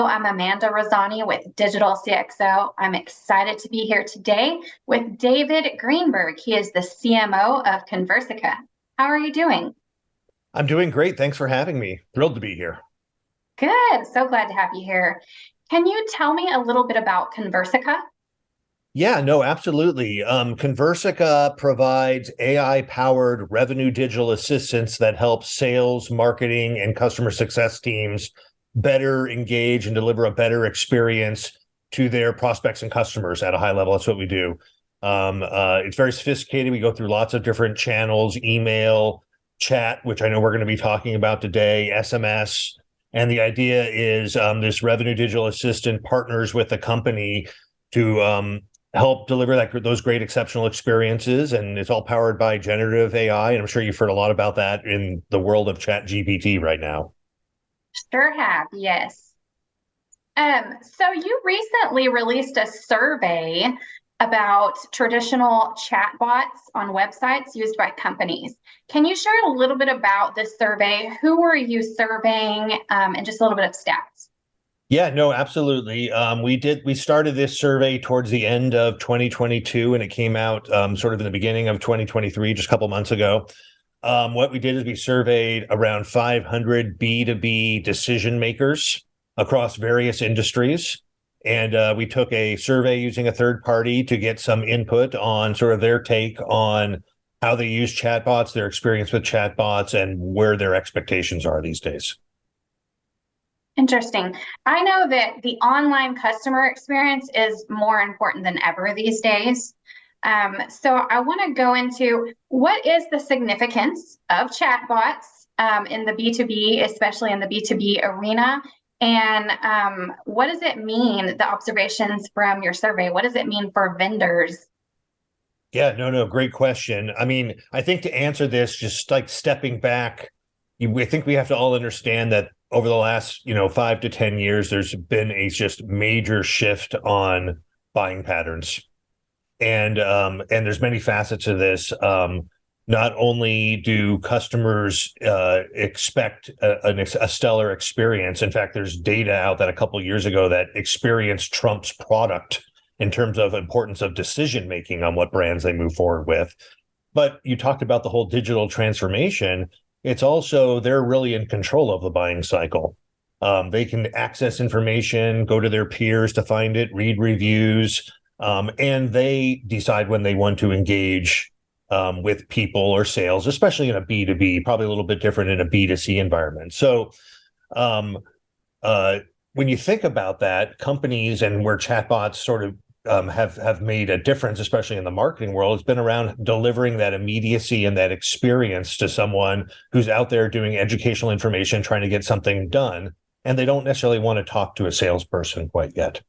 I'm Amanda Razani with Digital CxO. I'm excited to be here today with David Greenberg. He is the CMO of Conversica. How are you doing? I'm doing great. Thanks for having me. Thrilled to be here. Good. So glad to have you here. Can you tell me a little bit about Conversica? Yeah, no, absolutely. Conversica provides AI-powered revenue digital assistance that helps sales, marketing, and customer success teams better engage and deliver a better experience to their prospects and customers at a high level. That's what we do. It's very sophisticated. We go through lots of different channels, email, chat, which I know we're going to be talking about today, SMS. And the idea is this revenue digital assistant partners with the company to help deliver those great exceptional experiences, and it's all powered by generative AI. And I'm sure you've heard a lot about that in the world of Chat GPT right now. Sure have, yes. So you recently released a survey about traditional chatbots on websites used by companies. Can you share a little bit about this survey? Who were you surveying, and just a little bit of stats? Yeah, no, absolutely. We started this survey towards the end of 2022, and it came out sort of in the beginning of 2023, just a couple months ago. What we did is we surveyed around 500 B2B decision makers across various industries. And we took a survey using a third party to get some input on sort of their take on how they use chatbots, their experience with chatbots, and where their expectations are these days. Interesting. I know that the online customer experience is more important than ever these days. So I want to go into what is the significance of chatbots in the B2B, especially in the B2B arena, and what does it mean, the observations from your survey? What does it mean for vendors? Yeah, no, great question. I mean, I think to answer this, just like stepping back, I think we have to all understand that over the last, 5 to 10 years, there's been a just major shift on buying patterns, and there's many facets of this. Not only do customers expect a stellar experience. In fact, there's data out that a couple of years ago that experience trumps product in terms of importance of decision making on what brands they move forward with. But you talked about the whole digital transformation. It's also they're really in control of the buying cycle. They can access information, go to their peers to find it, read reviews, and they decide when they want to engage with people or sales, especially in a B2B, probably a little bit different in a B2C environment. So when you think about that, companies and where chatbots sort of have made a difference, especially in the marketing world, it's been around delivering that immediacy and that experience to someone who's out there doing educational information, trying to get something done, and they don't necessarily want to talk to a salesperson quite yet.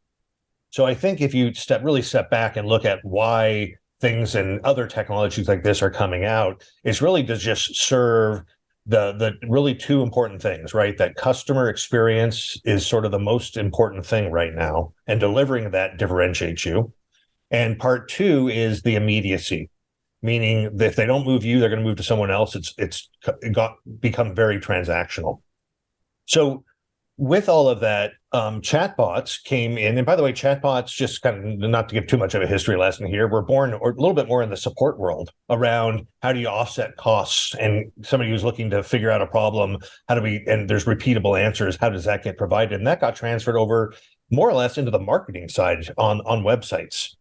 So I think if you really step back and look at why things and other technologies like this are coming out, it's really to just serve the really two important things, right? That customer experience is sort of the most important thing right now, and delivering that differentiates you. And part two is the immediacy, meaning that if they don't move you, they're going to move to someone else. It's become very transactional. So with all of that, chatbots came in. And by the way, chatbots, just kind of not to give too much of a history lesson here, were born or a little bit more in the support world around how do you offset costs, and somebody who's looking to figure out a problem, and there's repeatable answers, how does that get provided? And that got transferred over more or less into the marketing side on websites.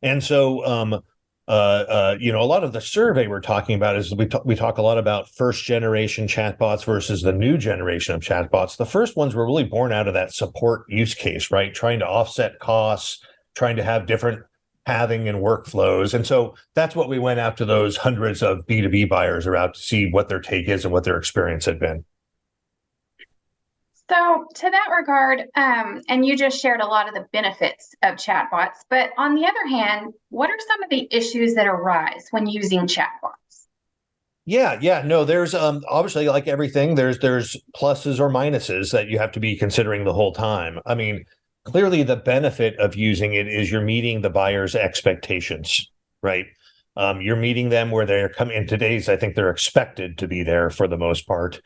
And so a lot of the survey we're talking about is we talk a lot about first generation chatbots versus the new generation of chatbots. The first ones were really born out of that support use case, right? Trying to offset costs, trying to have different pathing and workflows. And so that's what we went out to those hundreds of B2B buyers are out to see what their take is and what their experience had been. So to that regard, and you just shared a lot of the benefits of chatbots, but on the other hand, what are some of the issues that arise when using chatbots? Yeah, no, there's obviously, like everything, there's pluses or minuses that you have to be considering the whole time. I mean, clearly the benefit of using it is you're meeting the buyer's expectations, right? You're meeting them where they're coming in today's, I think they're expected to be there for the most part.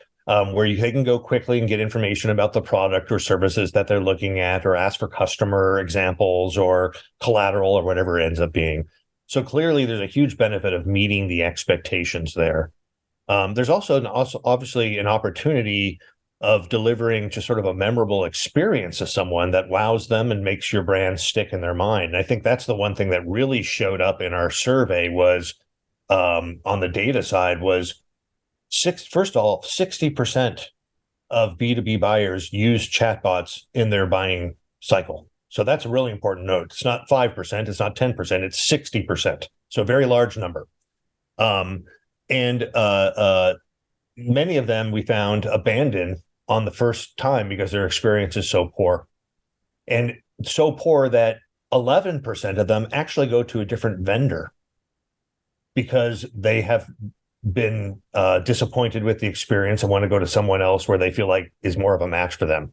where they can go quickly and get information about the product or services that they're looking at, or ask for customer examples or collateral or whatever it ends up being. So clearly, there's a huge benefit of meeting the expectations there. There's also obviously an opportunity of delivering just sort of a memorable experience to someone that wows them and makes your brand stick in their mind. And I think that's the one thing that really showed up in our survey was on the data side was first of all, 60% of B2B buyers use chatbots in their buying cycle. So that's a really important note. It's not 5%, it's not 10%, it's 60%. So a very large number. And many of them we found abandon on the first time because their experience is so poor. And so poor that 11% of them actually go to a different vendor because they have been disappointed with the experience and want to go to someone else where they feel like is more of a match for them.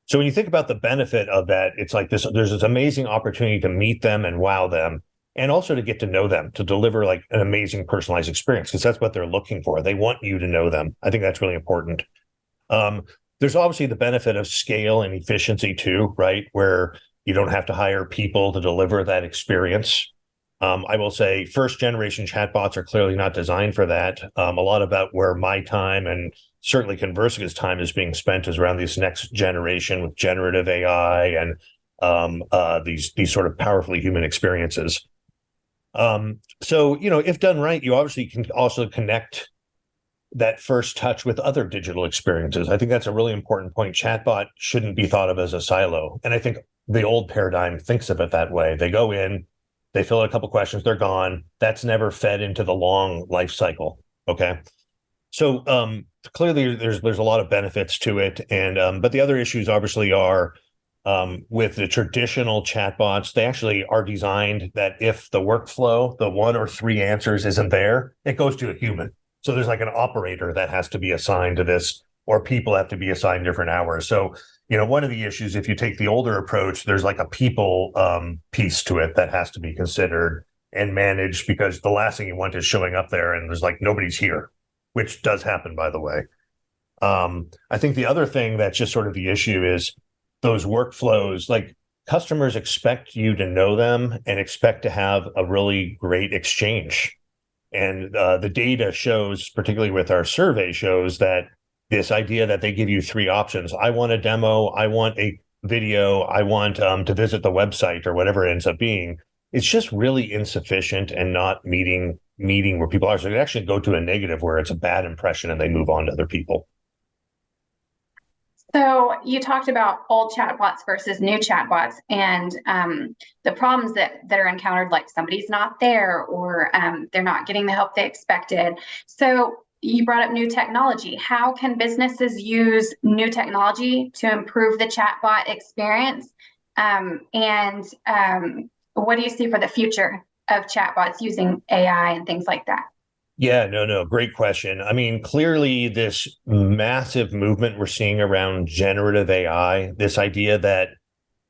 So when you think about the benefit of that, it's like there's this amazing opportunity to meet them and wow them, and also to get to know them, to deliver like an amazing personalized experience, because that's what they're looking for. They want you to know them. I think that's really important. There's obviously the benefit of scale and efficiency too, right? Where you don't have to hire people to deliver that experience. I will say first generation chatbots are clearly not designed for that. A lot about where my time and certainly Conversica's time is being spent is around this next generation with generative AI and these sort of powerfully human experiences. So, if done right, you obviously can also connect that first touch with other digital experiences. I think that's a really important point. Chatbot shouldn't be thought of as a silo. And I think the old paradigm thinks of it that way. They go in, they fill out a couple questions, they're gone. That's never fed into the long life cycle. Okay. So clearly there's a lot of benefits to it. And but the other issues obviously are with the traditional chatbots, they actually are designed that if the workflow, the 1 or 3 answers isn't there, it goes to a human. So there's like an operator that has to be assigned to this, or people have to be assigned different hours. So, one of the issues, if you take the older approach, there's like a people piece to it that has to be considered and managed, because the last thing you want is showing up there and there's like nobody's here, which does happen, by the way. I think the other thing that's just sort of the issue is those workflows. Like customers expect you to know them and expect to have a really great exchange. And the data shows, particularly with our survey, shows that this idea that they give you 3 options. I want a demo, I want a video, I want to visit the website, or whatever it ends up being. It's just really insufficient and not meeting where people are. So it actually go to a negative where it's a bad impression and they move on to other people. So you talked about old chatbots versus new chatbots, and the problems that are encountered, like somebody's not there, or they're not getting the help they expected. So you brought up new technology. How can businesses use new technology to improve the chatbot experience? And what do you see for the future of chatbots using AI and things like that? Yeah, no, great question. I mean, clearly this massive movement we're seeing around generative AI, this idea that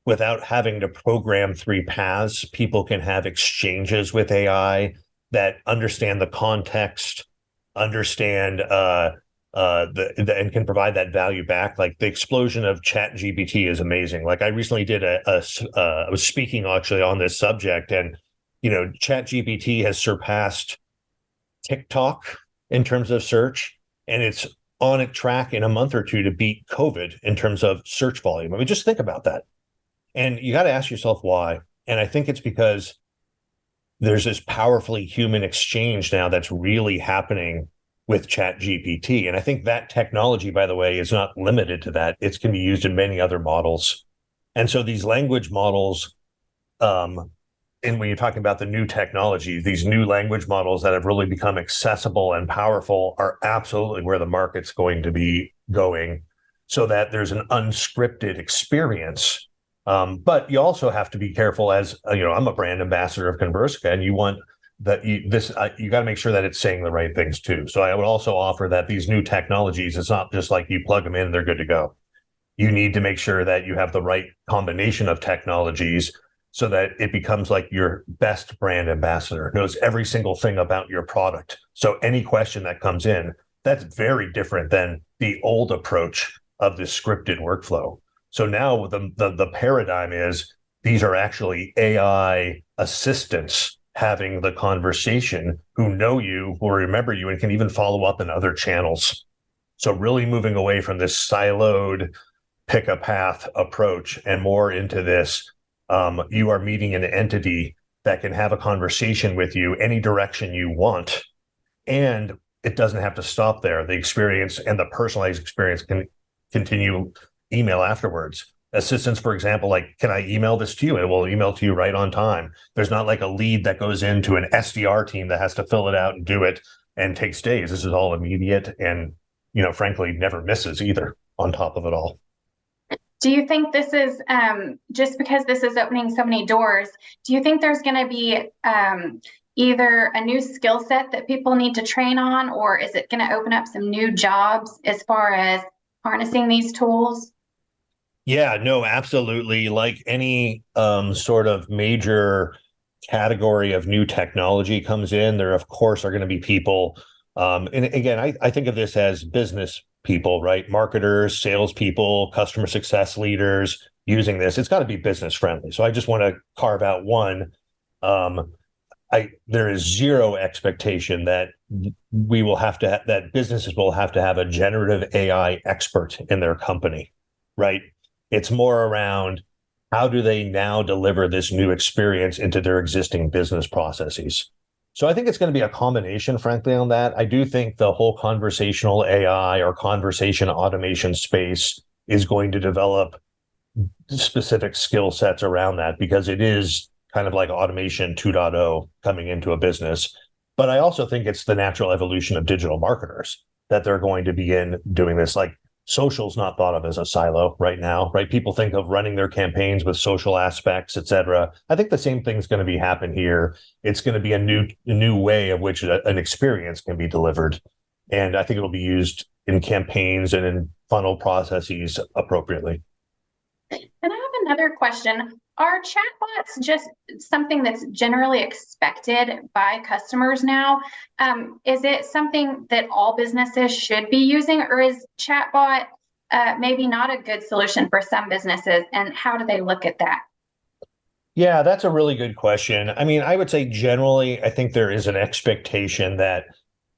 without having to program 3 paths, people can have exchanges with AI that understand the context, understand and can provide that value back. Like the explosion of ChatGPT is amazing. Like I recently did I was speaking actually on this subject, and ChatGPT has surpassed TikTok in terms of search, and it's on a track in a month or 2 to beat COVID in terms of search volume. I mean, just think about that. And you got to ask yourself why. And I think it's because there's this powerfully human exchange now that's really happening with ChatGPT. And I think that technology, by the way, is not limited to that. It can be used in many other models. And so these language models, and when you're talking about the new technology, these new language models that have really become accessible and powerful are absolutely where the market's going to be going, so that there's an unscripted experience. But you also have to be careful, as I'm a brand ambassador of Conversica, and you want that you got to make sure that it's saying the right things too. So I would also offer that these new technologies, it's not just like you plug them in and they're good to go. You need to make sure that you have the right combination of technologies so that it becomes like your best brand ambassador, knows every single thing about your product. So any question that comes in, that's very different than the old approach of this scripted workflow. So now the paradigm is these are actually AI assistants having the conversation who know you, will remember you, and can even follow up in other channels. So really moving away from this siloed pick a path approach and more into this, you are meeting an entity that can have a conversation with you any direction you want. And it doesn't have to stop there. The experience and the personalized experience can continue email afterwards. Assistants, for example, like, can I email this to you? It will email to you right on time. There's not like a lead that goes into an SDR team that has to fill it out and do it and takes days. This is all immediate and, frankly, never misses either on top of it all. Do you think this is, just because this is opening so many doors, do you think there's going to be either a new skill set that people need to train on, or is it going to open up some new jobs as far as harnessing these tools? Yeah, no, absolutely. Like any sort of major category of new technology comes in, there, of course, are going to be people. And again, I think of this as business people, right? Marketers, salespeople, customer success leaders using this. It's got to be business friendly. So I just want to carve out one. There is zero expectation that we will have to that businesses will have to have a generative AI expert in their company, right? It's more around how do they now deliver this new experience into their existing business processes. So I think it's going to be a combination, frankly, on that. I do think the whole conversational AI or conversation automation space is going to develop specific skill sets around that because it is kind of like automation 2.0 coming into a business. But I also think it's the natural evolution of digital marketers that they're going to begin doing this. Like social's not thought of as a silo right now, right? People think of running their campaigns with social aspects, et cetera. I think the same thing's going to be happen here. It's going to be a new way of which an experience can be delivered. And I think it'll be used in campaigns and in funnel processes appropriately. And I have another question. Are chatbots just something that's generally expected by customers now? Is it something that all businesses should be using, or is chatbot maybe not a good solution for some businesses? And how do they look at that? Yeah, that's a really good question. I mean, I would say generally, I think there is an expectation that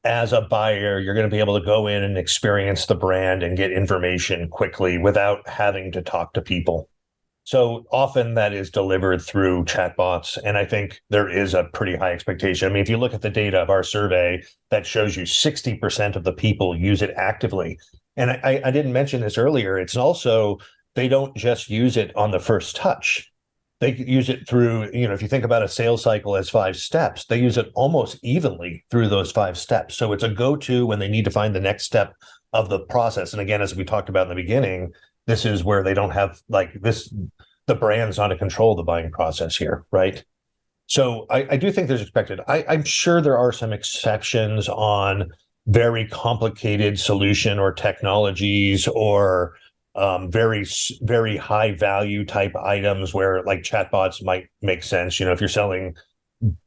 as a buyer, you're going to be able to go in and experience the brand and get information quickly without having to talk to people. So often that is delivered through chatbots. And I think there is a pretty high expectation. I mean, if you look at the data of our survey, that shows you 60% of the people use it actively. And I didn't mention this earlier. It's also, they don't just use it on the first touch. They use it through, if you think about a sales cycle as 5 steps, they use it almost evenly through those 5 steps. So it's a go-to when they need to find the next step of the process. And again, as we talked about in the beginning, this is where they don't have the brand's not to control the buying process here, right? So I do think there's expected. I'm sure there are some exceptions on very complicated solution or technologies or very, very high value type items where like chatbots might make sense. If you're selling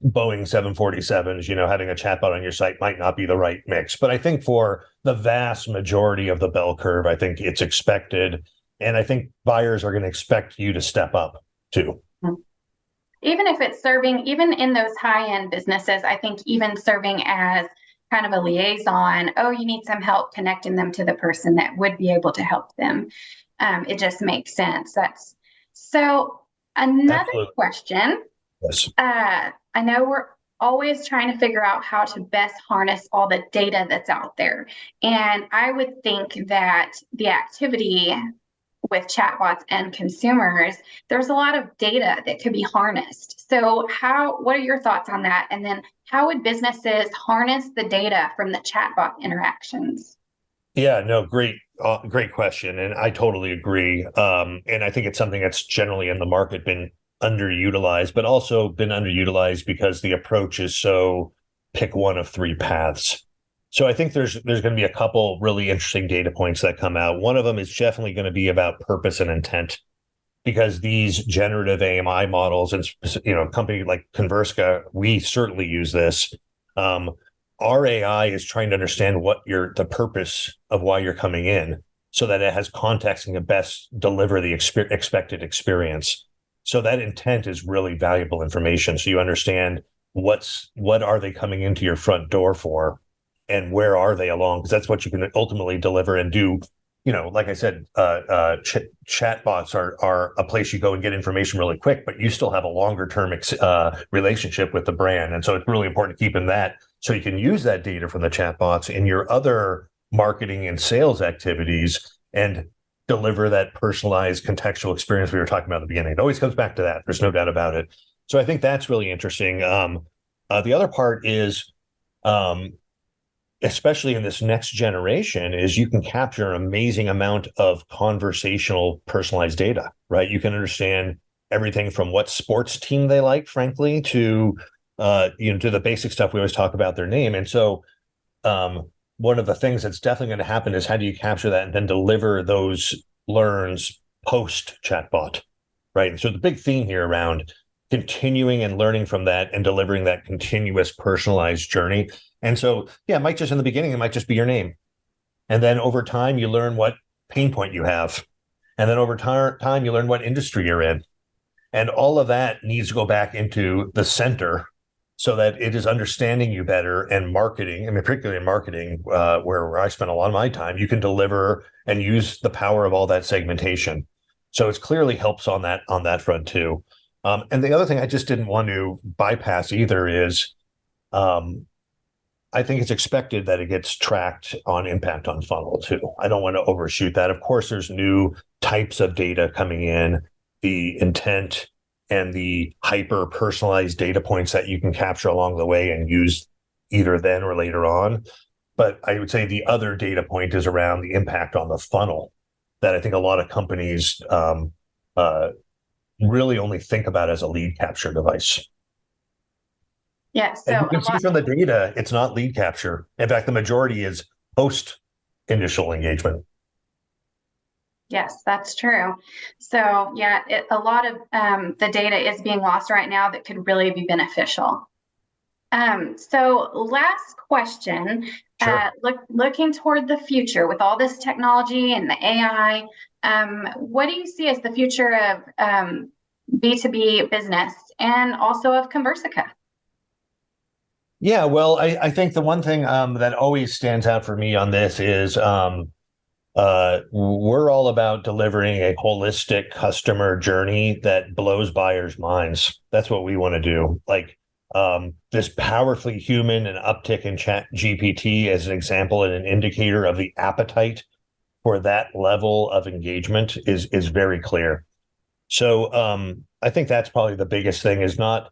Boeing 747s, having a chatbot on your site might not be the right mix. But I think for the vast majority of the bell curve, I think it's expected. And I think buyers are going to expect you to step up too. Even if it's serving, even in those high-end businesses, I think even serving as kind of a liaison, you need some help connecting them to the person that would be able to help them. It just makes sense. So another Absolutely. question. Yes. I know we're always trying to figure out how to best harness all the data that's out there. And I would think that the activity with chatbots and consumers, there's a lot of data that could be harnessed. So what are your thoughts on that? And then how would businesses harness the data from the chatbot interactions? Yeah, no, great question. And I totally agree. And I think it's something that's generally in the market been underutilized, but also been underutilized because the approach is so pick one of 3 paths. So I think there's going to be a couple really interesting data points that come out. One of them is definitely going to be about purpose and intent, because these generative AI models and company like Conversica, we certainly use this. our AI is trying to understand what the purpose of why you're coming in, so that it has context and can best deliver the expected experience. So that intent is really valuable information. So you understand what are they coming into your front door for, and where are they along? Because that's what you can ultimately deliver and do. Like I said, chatbots are a place you go and get information really quick, but you still have a longer term relationship with the brand. And so it's really important to keep in that, so you can use that data from the chatbots in your other marketing and sales activities and deliver that personalized contextual experience we were talking about at the beginning. It always comes back to that. There's no doubt about it. So I think that's really interesting. The other part is, especially in this next generation, is you can capture an amazing amount of conversational personalized data, right? You can understand everything from what sports team they like, frankly, to to the basic stuff we always talk about, their name. And so one of the things that's definitely going to happen is, how do you capture that and then deliver those learns post chatbot, right? And so the big theme here around continuing and learning from that and delivering that continuous personalized journey. And so, yeah, it might just, in the beginning, it might just be your name. And then over time, you learn what pain point you have. And then over time, you learn what industry you're in. And all of that needs to go back into the center, so that it is understanding you better. And marketing, I mean, particularly in marketing, where I spend a lot of my time, you can deliver and use the power of all that segmentation. So it clearly helps on that front too. And the other thing I just didn't want to bypass either is, I think it's expected that it gets tracked on impact on funnel too. I don't want to overshoot that. Of course, there's new types of data coming in, the intent and the hyper personalized data points that you can capture along the way and use either then or later on. But I would say the other data point is around the impact on the funnel, that I think a lot of companies really only think about as a lead capture device. Yeah, And so you can see from the data, it's not lead capture. In fact, the majority is post initial engagement. yes, that's true. So yeah, a lot of the data is being lost right now that could really be beneficial. So last question, Sure. looking toward the future with all this technology and the AI, what do you see as the future of B2B business and also of Conversica? Yeah, well, I think the one thing that always stands out for me on this is, we're all about delivering a holistic customer journey that blows buyers' minds. That's what we want to do. Like, this powerfully human and uptick in Chat GPT as an example and an indicator of the appetite for that level of engagement is very clear. So I think that's probably the biggest thing, is not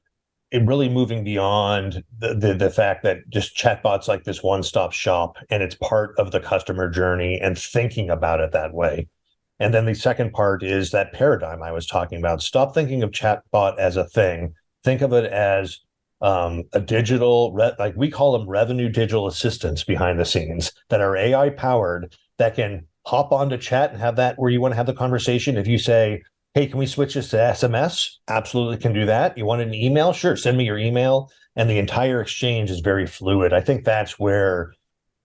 it really moving beyond the fact that just chatbots like this one-stop shop and it's part of the customer journey, and thinking about it that way. And then the second part is that paradigm I was talking about. Stop thinking of chatbot as a thing. Think of it as a digital, like we call them revenue digital assistants behind the scenes, that are AI powered, that can hop onto chat and have that where you want to have the conversation. If you say, hey, can we switch this to SMS? Absolutely can do that. You want an email? Sure, send me your email. And the entire exchange is very fluid. I think that's where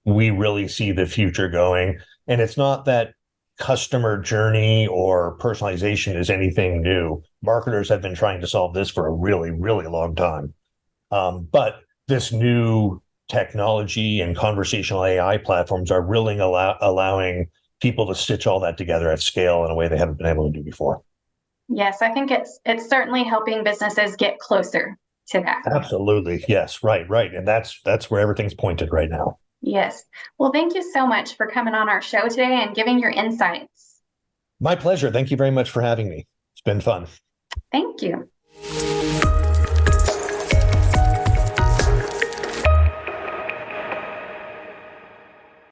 we really see the future going. And it's not that customer journey or personalization is anything new. Marketers have been trying to solve this for a really, really long time. But this new technology and conversational AI platforms are really allowing people to stitch all that together at scale in a way they haven't been able to do before. Yes, I think it's certainly helping businesses get closer to that. Absolutely. Yes. Right. And that's where everything's pointed right now. Yes. Well, thank you so much for coming on our show today and giving your insights. My pleasure. Thank you very much for having me. It's been fun. Thank you.